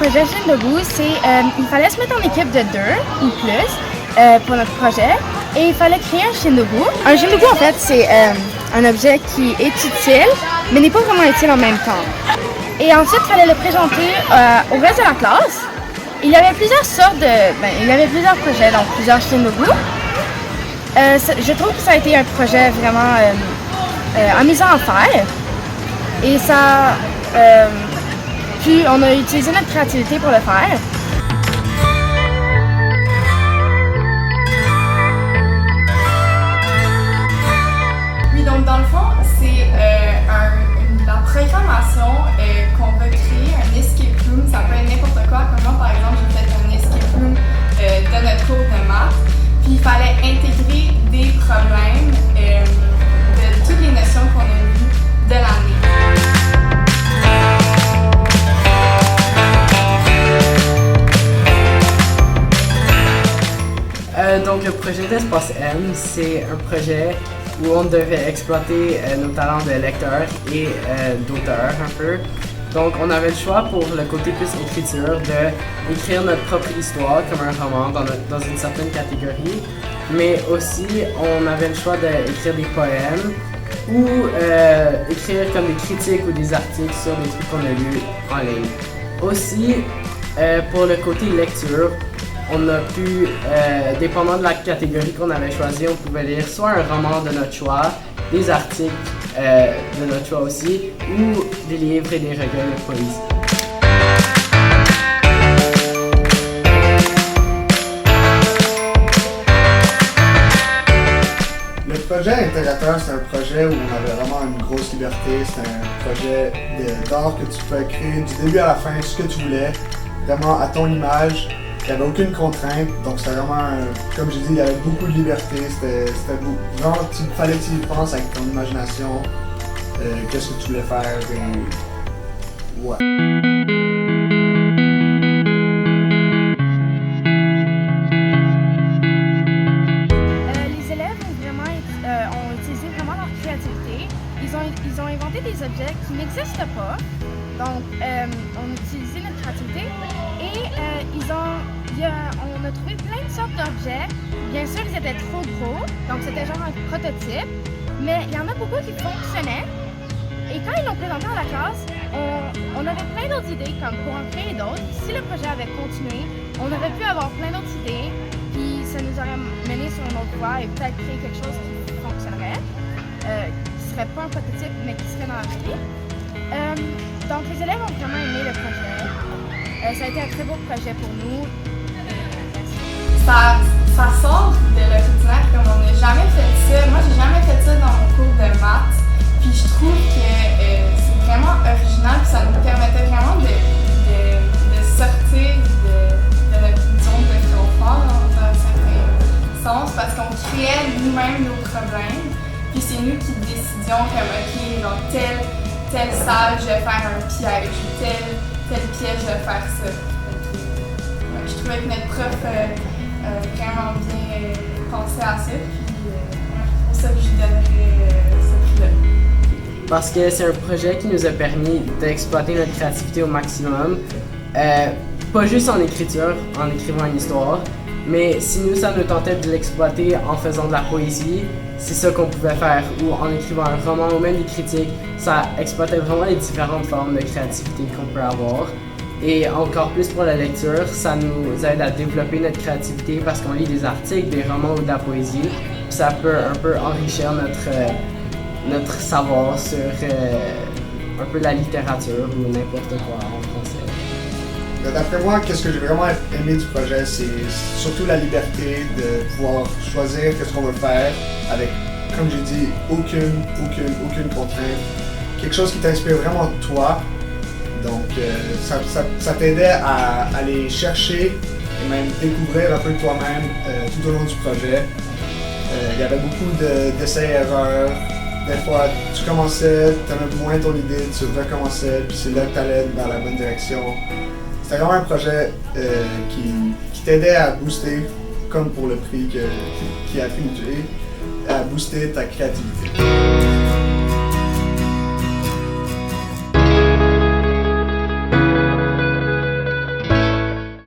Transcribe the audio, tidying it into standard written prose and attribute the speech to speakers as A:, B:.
A: projet Jeune debout, c'est il fallait se mettre en équipe de 2 ou plus pour notre projet et il fallait créer un chien debout. Un chien debout, en fait, c'est un objet qui est utile, mais n'est pas vraiment utile en même temps. Et ensuite, il fallait le présenter au reste de la classe. Il y avait plusieurs sortes il y avait plusieurs projets, donc plusieurs chiens debout. Je trouve que ça a été un projet vraiment amusant à faire. Et ça, puis on a utilisé notre créativité pour le faire.
B: Oui, donc dans le fond, c'est la programmation qu'on va créer, un escape room. Ça peut être n'importe quoi. Comme moi, par exemple, j'ai fait un escape room de notre cours de maths. Puis il fallait intégrer des problèmes de toutes les notions qu'on a vues de l'année.
C: Donc le projet d'Espace M, c'est un projet où on devait exploiter nos talents de lecteur et d'auteur un peu. Donc on avait le choix pour le côté plus écriture d'écrire notre propre histoire comme un roman dans une certaine catégorie, mais aussi on avait le choix d'écrire des poèmes ou écrire comme des critiques ou des articles sur des trucs qu'on a lus en ligne. Aussi, pour le côté lecture, on a pu, dépendant de la catégorie qu'on avait choisie, on pouvait lire soit un roman de notre choix, des articles de notre choix aussi, ou des livres et des recueils de poésie.
D: Le projet Intégrateur, c'est un projet où on avait vraiment une grosse liberté. C'est un projet d'art que tu peux créer du début à la fin, ce que tu voulais, vraiment à ton image. Il n'y avait aucune contrainte, donc c'était vraiment, comme j'ai dit, il y avait beaucoup de liberté. C'était vraiment, il fallait que tu y penses avec ton imagination, qu'est-ce que tu voulais faire, et ouais.
A: Les élèves ont utilisé vraiment leur créativité. Ils ont inventé des objets qui n'existent pas. Donc, on a utilisé notre créativité et on a trouvé plein de sortes d'objets. Bien sûr, ils étaient trop gros, donc c'était genre un prototype, mais il y en a beaucoup qui fonctionnaient. Et quand ils l'ont présenté à la classe, on avait plein d'autres idées, comme pour en créer d'autres. Si le projet avait continué, on aurait pu avoir plein d'autres idées, puis ça nous aurait mené sur une autre voie et peut-être créer quelque chose qui fonctionnerait, qui serait pas un prototype, mais qui serait dans la vie. Donc les élèves ont vraiment aimé le projet. Ça a été un très beau projet pour nous.
B: Ça sort de l'ordinaire, comme on n'a jamais fait ça. Moi, j'ai jamais fait ça dans mon cours de maths. Puis je trouve que c'est vraiment original, puis ça nous permettait vraiment de sortir de notre zone de confort dans un certain sens, parce qu'on créait nous-mêmes nos problèmes. Puis c'est nous qui décidions comme, OK, dans telle salle, je vais faire un piège, ou tel piège, je vais faire ça. Ouais, je trouvais que notre prof vraiment bien pensé à ça, puis c'est pour ça que je lui donnerais ce prix-là.
C: Parce que c'est un projet qui nous a permis d'exploiter notre créativité au maximum, pas juste en écriture, en écrivant une histoire, mais si ça nous tentait de l'exploiter en faisant de la poésie, c'est ça qu'on pouvait faire, ou en écrivant un roman ou même des critiques, ça exploitait vraiment les différentes formes de créativité qu'on peut avoir. Et encore plus pour la lecture, ça nous aide à développer notre créativité parce qu'on lit des articles, des romans ou de la poésie, puis ça peut un peu enrichir notre savoir sur un peu la littérature ou n'importe quoi en français.
D: D'après moi, qu'est-ce que j'ai vraiment aimé du projet, c'est surtout la liberté de pouvoir choisir qu'est-ce qu'on veut faire avec, comme j'ai dit, aucune contrainte. Quelque chose qui t'inspire vraiment toi. Donc ça t'aidait à aller chercher et même découvrir un peu de toi-même tout au long du projet. Il y avait beaucoup d'essais-erreurs. Des fois, tu commençais, tu aimais moins ton idée, tu recommençais, puis c'est là que tu allais dans la bonne direction. C'était vraiment un projet qui t'aidait à booster, comme pour le prix qui a attribué, à booster ta créativité.